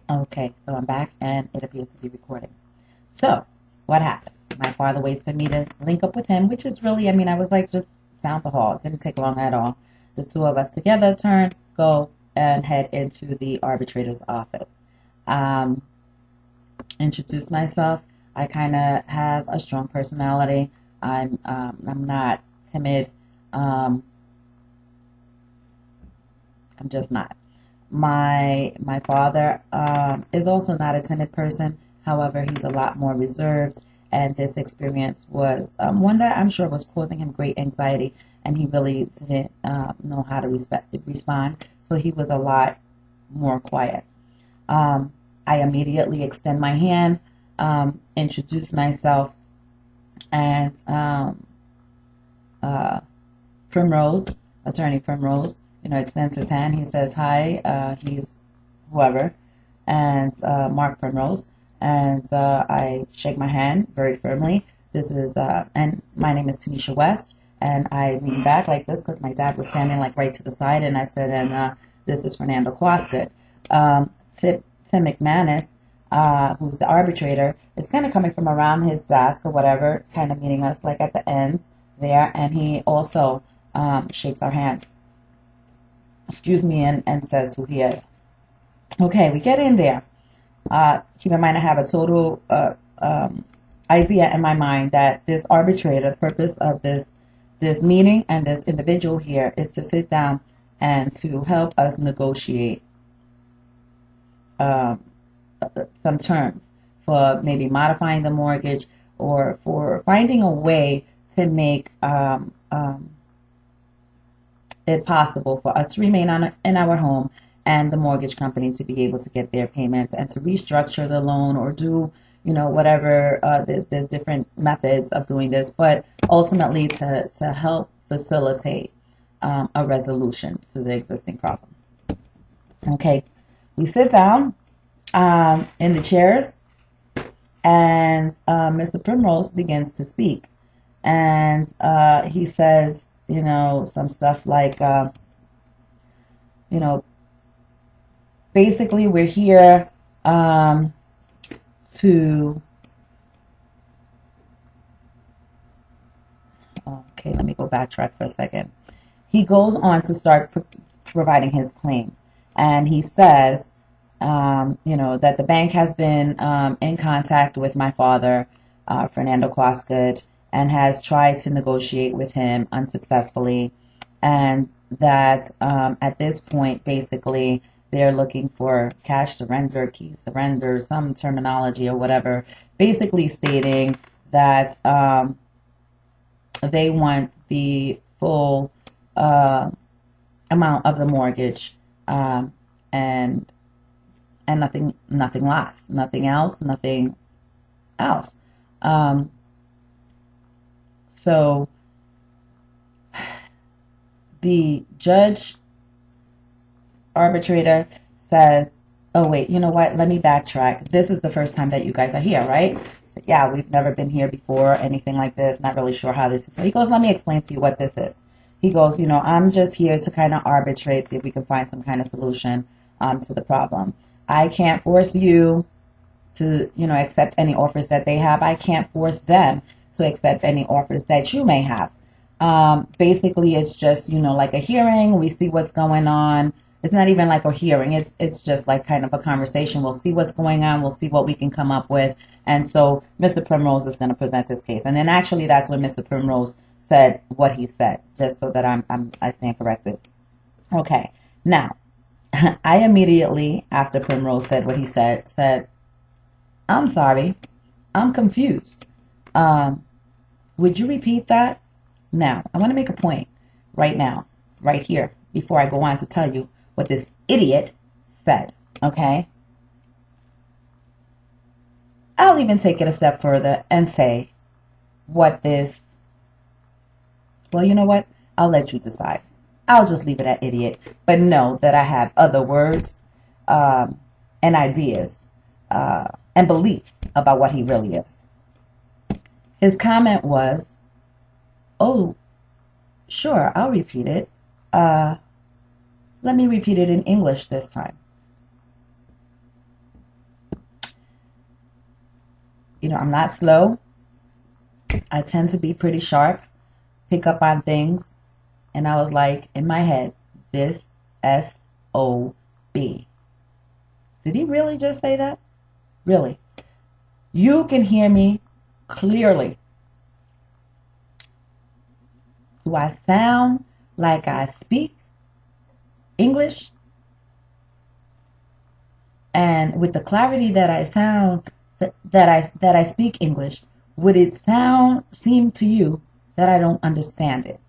Okay, so I'm back and it appears to be recording. So, what happens? My father waits for me to link up with him, which is really, I was like, just down the hall. It didn't take long at all. The two of us together turn, go, and head into the arbitrator's office. Um, introduce myself. I kind of have a strong personality. I'm not timid. Um, I'm just not. My father is also not a timid person. However, he's a lot more reserved, and this experience was one that I'm sure was causing him great anxiety, and he really didn't know how to respond. So he was a lot more quiet. Um, I immediately extend my hand, introduce myself, and uh, Primrose, attorney Primrose, extends his hand. He says, "Hi." He's whoever, and Mark Primrose, and I shake my hand very firmly. This is, and my name is Tanisha West, and I lean back like this because my dad was standing like right to the side, and I said, and this is Fernando Quascoot. Tim McManus, who's the arbitrator, is kind of coming from around his desk or whatever, kind of meeting us like at the ends there, and he also shakes our hands, excuse me, and says who he is. Okay, we get in there. Keep in mind, I have a total idea in my mind that this arbitrator, the purpose of this meeting and this individual here is to sit down and to help us negotiate um, some terms for maybe modifying the mortgage or for finding a way to make it possible for us to remain in our home and the mortgage company to be able to get their payments and to restructure the loan or do whatever. There's different methods of doing this, but ultimately to help facilitate a resolution to the existing problem. Okay, we sit down in the chairs, and Mr. Primrose begins to speak, and he says, some stuff like, basically we're here to, okay, let me go backtrack for a second. He goes on to start providing his claim, and he says, that the bank has been in contact with my father, Fernando Quascoot, and has tried to negotiate with him unsuccessfully, and that at this point, basically, they're looking for cash surrender, key surrender, some terminology or whatever, basically stating that they want the full amount of the mortgage, and nothing less, nothing else. Um, so the judge arbitrator says, "Oh wait, you know what? Let me backtrack. This is the first time that you guys are here, right?" So, yeah, we've never been here before, anything like this. Not really sure how this is. So he goes, "Let me explain to you what this is." He goes, "I'm just here to kind of arbitrate, see if we can find some kind of solution to the problem. I can't force you to, accept any offers that they have. I can't force them to accept any offers that you may have. Basically, it's just, like a hearing. We see what's going on. It's not even like a hearing. It's just like kind of a conversation. We'll see what's going on. We'll see what we can come up with. And so Mr. Primrose is going to present his case. And then actually, that's when Mr. Primrose said what he said, just so that I stand corrected. Okay, now." I immediately, after Primrose said what he said, "I'm sorry, I'm confused. Would you repeat that?" Now, I want to make a point right now, right here, before I go on to tell you what this idiot said, okay? I'll even take it a step further and say what this, well, you know what? I'll let you decide. I'll just leave it at idiot, but know that I have other words and ideas and beliefs about what he really is. His comment was, "Oh, sure, I'll repeat it. Let me repeat it in English this time. I'm not slow. I tend to be pretty sharp, pick up on things. And I was like, in my head, this S-O-B. Did he really just say that? Really? You can hear me clearly. Do I sound like I speak English? And with the clarity that I sound, that I speak English, would it seem to you that I don't understand it?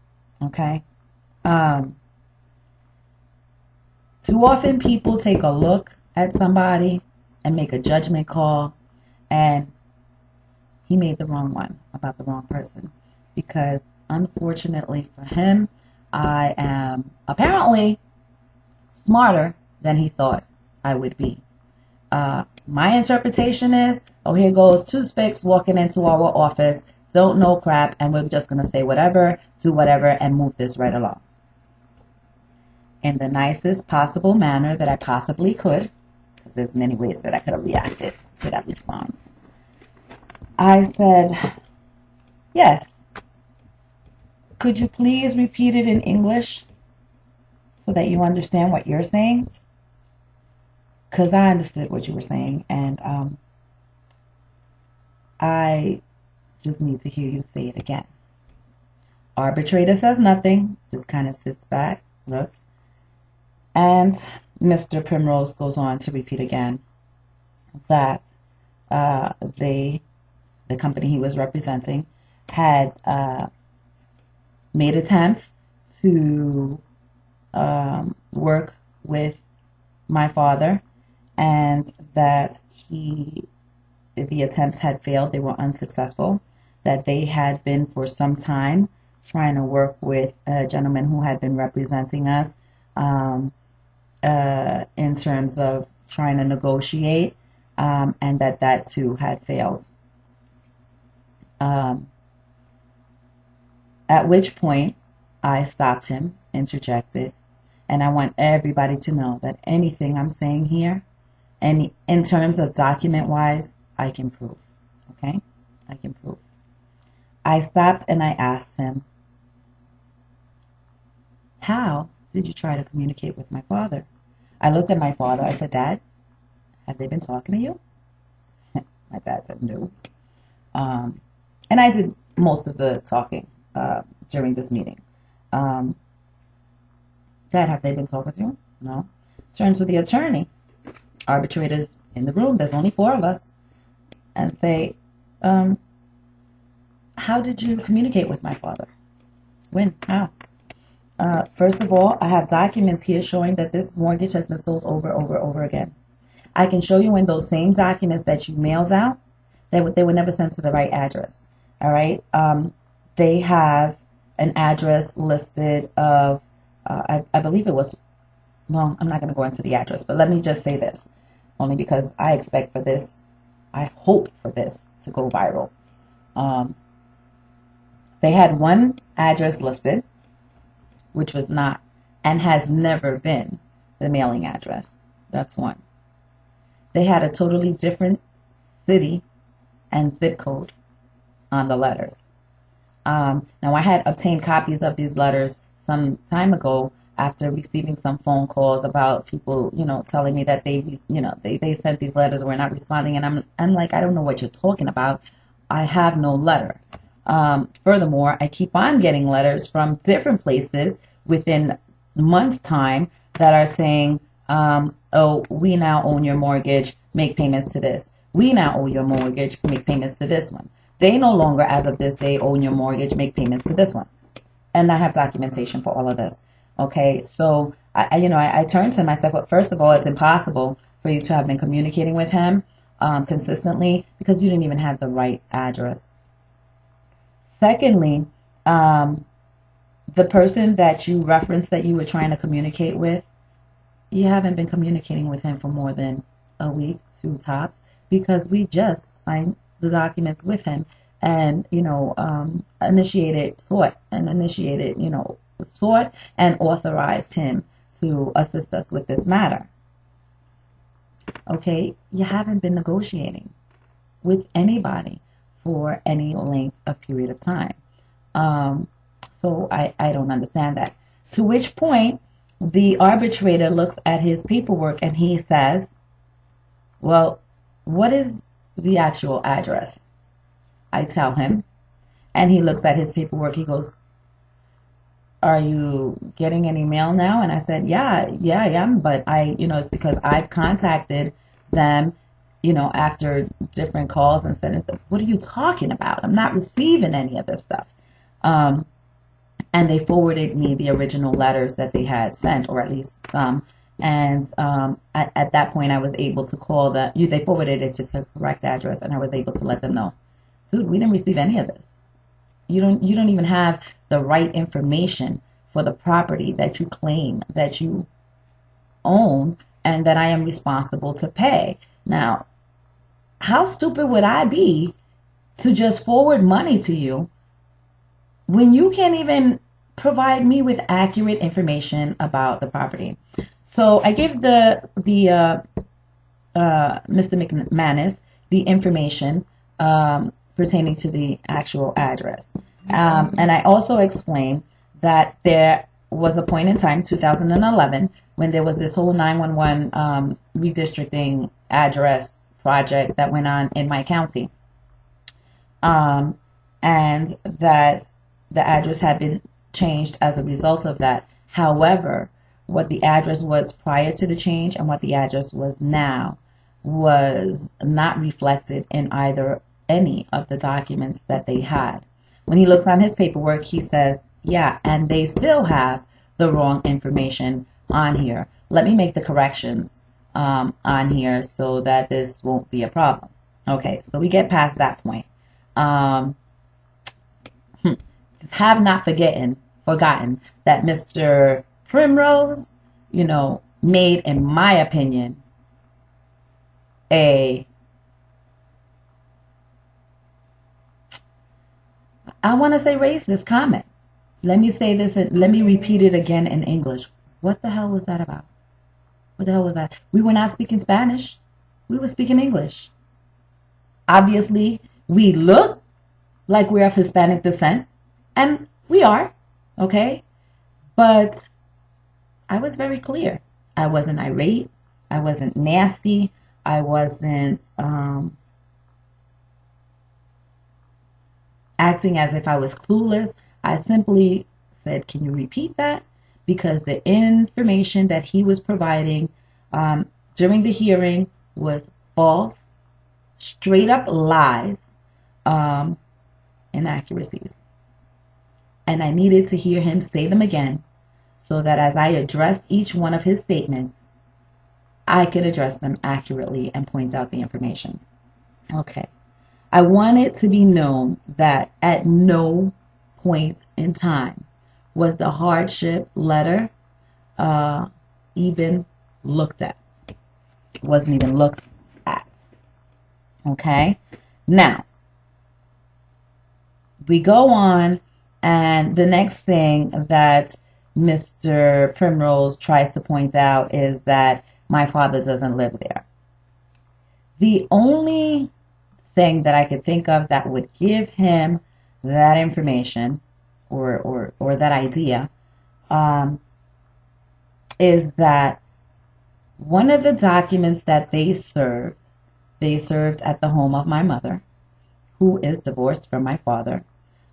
Okay. Too often people take a look at somebody and make a judgment call, and he made the wrong one about the wrong person, because unfortunately for him, I am apparently smarter than he thought I would be. My interpretation is, oh, here goes two spics walking into our office, don't know crap, and we're just going to say whatever, do whatever, and move this right along. In the nicest possible manner that I possibly could, because there's many ways that I could have reacted to that response. I said, yes. Could you please repeat it in English so that you understand what you're saying? Because I understood what you were saying, and I just need to hear you say it again. Arbitrator says nothing, just kind of sits back, looks, and Mr. Primrose goes on to repeat again that the company he was representing had made attempts to work with my father, and that the attempts had failed, they were unsuccessful, that they had been for some time trying to work with a gentleman who had been representing us in terms of trying to negotiate, and that too had failed. At which point I stopped him, interjected, and I want everybody to know that anything I'm saying here, and in terms of document-wise, I can prove. Okay? I can prove. I stopped and I asked him, how did you try to communicate with my father? I looked at my father. I said, Dad, have they been talking to you? My dad said, no. And I did most of the talking during this meeting. Dad, have they been talking to you? No. Turn to the attorney. Arbitrators in the room. There's only 4 of us. And say, how did you communicate with my father? When? How? First of all, I have documents here showing that this mortgage has been sold over again. I can show you in those same documents that you mailed out, they were never sent to the right address. All right? They have an address listed of, I believe it was, well, I'm not going to go into the address, but let me just say this, only because I expect for this, I hope for this to go viral. They had one address listed, which was not and has never been the mailing address. That's one. They had a totally different city and zip code on the letters. Now, I had obtained copies of these letters some time ago after receiving some phone calls about people, telling me that they sent these letters, were not responding, and I'm like, I don't know what you're talking about. I have no letter. Furthermore, I keep on getting letters from different places within months' time that are saying, oh, we now own your mortgage, make payments to this. We now owe your mortgage, make payments to this one. They no longer, as of this day, own your mortgage, make payments to this one. And I have documentation for all of this. Okay, so I turned to him. I said, well, first of all, it's impossible for you to have been communicating with him consistently because you didn't even have the right address. Secondly, the person that you referenced that you were trying to communicate with, you haven't been communicating with him for more than a week, 2 tops, because we just signed the documents with him and, sought and authorized him to assist us with this matter. Okay, you haven't been negotiating. with anybody for any length of period of time. So I don't understand that. To which point, the arbitrator looks at his paperwork and he says, well, what is the actual address? I tell him, and he looks at his paperwork. He goes, are you getting any mail now? And I said, yeah, I am. But it's because I've contacted them, after different calls and said, what are you talking about? I'm not receiving any of this stuff. And they forwarded me the original letters that they had sent, or at least some. And at that point, I was able to call they forwarded it to the correct address, and I was able to let them know, dude, we didn't receive any of this. You don't even have the right information for the property that you claim that you own and that I am responsible to pay. Now, how stupid would I be to just forward money to you when you can't even provide me with accurate information about the property? So I gave the Mr. McManus the information pertaining to the actual address. And I also explained that there was a point in time, 2011, when there was this whole 911 redistricting address project that went on in my county. And that the address had been changed as a result of that. However, what the address was prior to the change and what the address was now was not reflected in any of the documents that they had. When he looks on his paperwork, he says, yeah, and they still have the wrong information on here. Let me make the corrections on here so that this won't be a problem. Okay, so we get past that point. Have not forgotten that Mr. Primrose, made, in my opinion, I want to say racist comment. Let me say this, let me repeat it again in English. What the hell was that about? What the hell was that? We were not speaking Spanish. We were speaking English. Obviously, we look like we're of Hispanic descent, and we are, okay? But I was very clear. I wasn't irate. I wasn't nasty. I wasn't acting as if I was clueless. I simply said, can you repeat that? Because the information that he was providing during the hearing was false, straight up lies, inaccuracies. And I needed to hear him say them again so that as I addressed each one of his statements, I could address them accurately and point out the information. Okay. I want it to be known that at no point in time was the hardship letter even looked at. It wasn't even looked at. Okay? Now, we go on, and the next thing that Mr. Primrose tries to point out is that my father doesn't live there. The only thing that I could think of that would give him that information or that idea is that one of the documents that they served at the home of my mother, who is divorced from my father,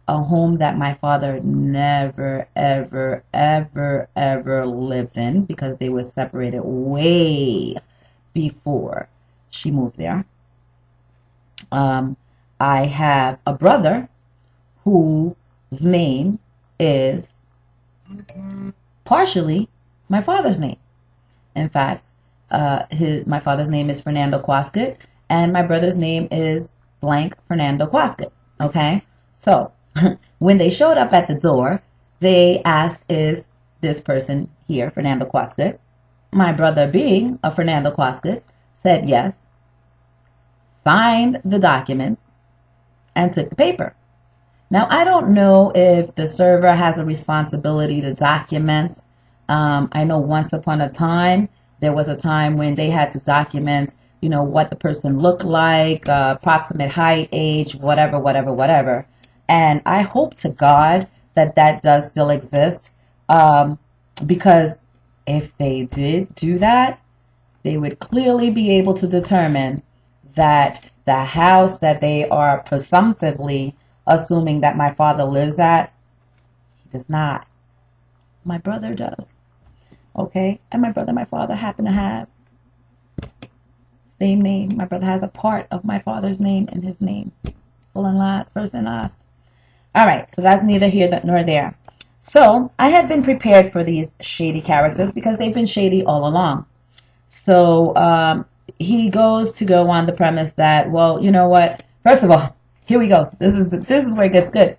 a home that my father never, ever, ever, ever lived in because they were separated way before she moved there. I have a brother whose name is partially my father's name. In fact, my father's name is Fernando Quasquet, and my brother's name is blank Fernando Quasquet. Okay? So, when they showed up at the door, they asked, is this person here, Fernando Quasquet? My brother, being a Fernando Quasquet, said yes, signed the documents, and took the paper. Now, I don't know if the server has a responsibility to document. I know once upon a time, there was a time when they had to document what the person looked like, approximate height, age, whatever, whatever, whatever. And I hope to God that that does still exist, because if they did do that, they would clearly be able to determine that the house that they are presumptively assuming that my father lives at, he does not. My brother does. Okay? And my brother and my father happen to have same name. My brother has a part of my father's name in his name. Full and last, first and last. Alright, so that's neither here nor there. So, I had been prepared for these shady characters because they've been shady all along. So, he goes to go on the premise that, well, you know what? First of all, here we go. This is where it gets good.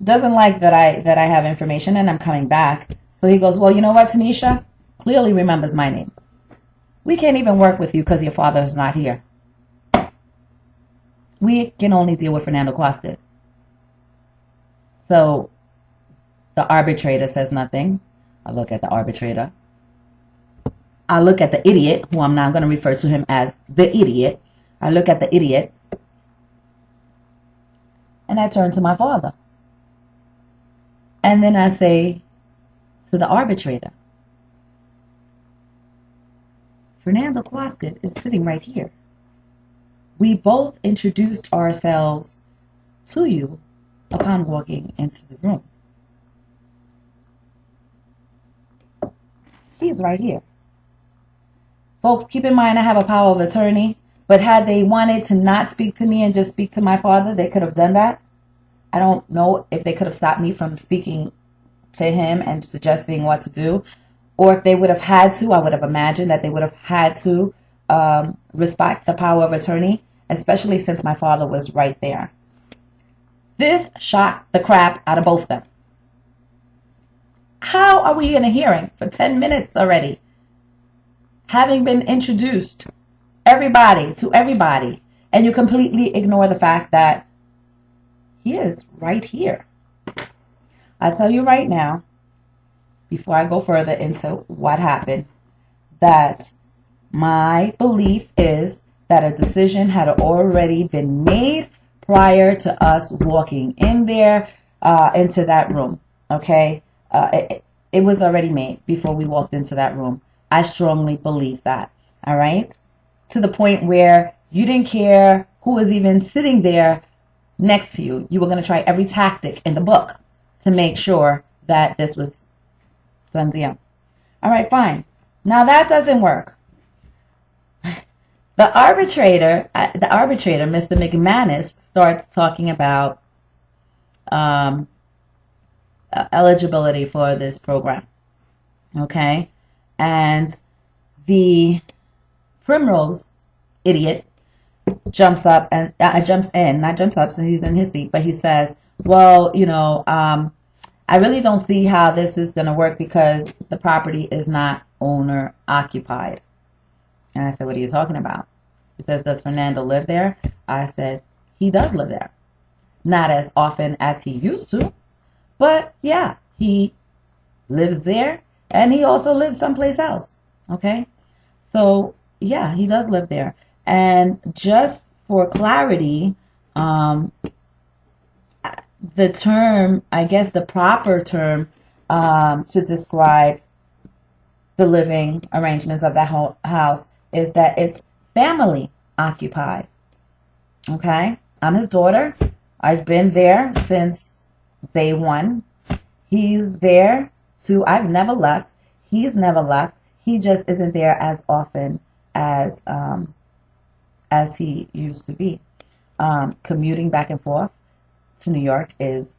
Doesn't like that I have information, and I'm coming back. So he goes, well, you know what, Tanisha? Clearly remembers my name. We can't even work with you because your father is not here. We can only deal with Fernando Costa. So the arbitrator says nothing. I look at the arbitrator. I look at the idiot, who I'm now going to refer to him as the idiot. I look at the idiot, and I turn to my father. And then I say to the arbitrator, Fernando Costa is sitting right here. We both introduced ourselves to you upon walking into the room. He's right here. Folks, keep in mind I have a power of attorney, but had they wanted to not speak to me and just speak to my father, they could have done that. I don't know if they could have stopped me from speaking to him and suggesting what to do, or if they would have had to. I would have imagined that they would have had to respect the power of attorney, especially since my father was right there. This shocked the crap out of both of them. How are we in a hearing for 10 minutes already, having been introduced to everybody, and you completely ignore the fact that he is right here? I'll tell you right now, before I go further into what happened, that my belief is that a decision had already been made prior to us walking in there, into that room. Okay? It was already made before we walked into that room. I strongly believe that. All right? To the point where you didn't care who was even sitting there next to you. You were going to try every tactic in the book to make sure that this was done deal. All right, fine. Now that doesn't work. The arbitrator, Mr. McManus, starts talking about eligibility for this program. Okay? And the Primrose idiot jumps up and not jumps up since he's in his seat, but he says, well, I really don't see how this is going to work because the property is not owner occupied. And I said, what are you talking about? He says, does Fernando live there? I said, he does live there. Not as often as he used to, but yeah, he lives there, and he also lives someplace else. Okay? So, yeah, he does live there. And just for clarity, the term, I guess the proper term to describe the living arrangements of that whole house is that it's family occupied. Okay? I'm his daughter. I've been there since day one. He's there too. I've never left. He's never left. He just isn't there as often as he used to be. Commuting back and forth to New York is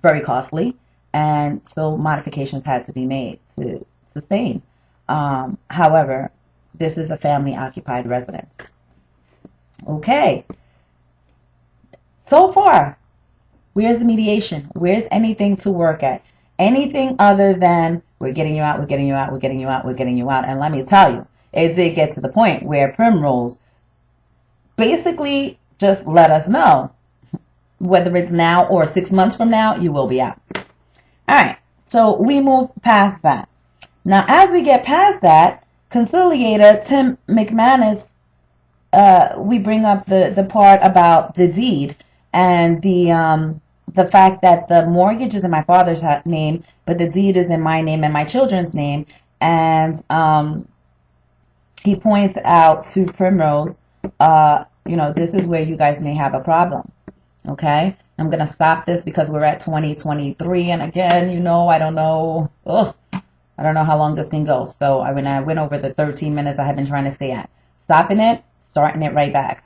very costly, and so modifications had to be made to sustain. However, this is a family-occupied residence. Okay. So far, where's the mediation? Where's anything to work at? Anything other than we're getting you out, we're getting you out, we're getting you out, we're getting you out. And let me tell you, it did get to the point where Primrose basically just let us know, whether it's now or 6 months from now, you will be out. All right, so we move past that. Now, as we get past that, conciliator, Tim McManus, we bring up the part about the deed and the fact that the mortgage is in my father's name, but the deed is in my name and my children's name. And he points out to Primrose, this is where you guys may have a problem. Okay, I'm gonna stop this because we're at 2023, and again, I don't know. I don't know how long this can go. So I went over the 13 minutes I have been trying to stay at. Stopping it, starting it right back.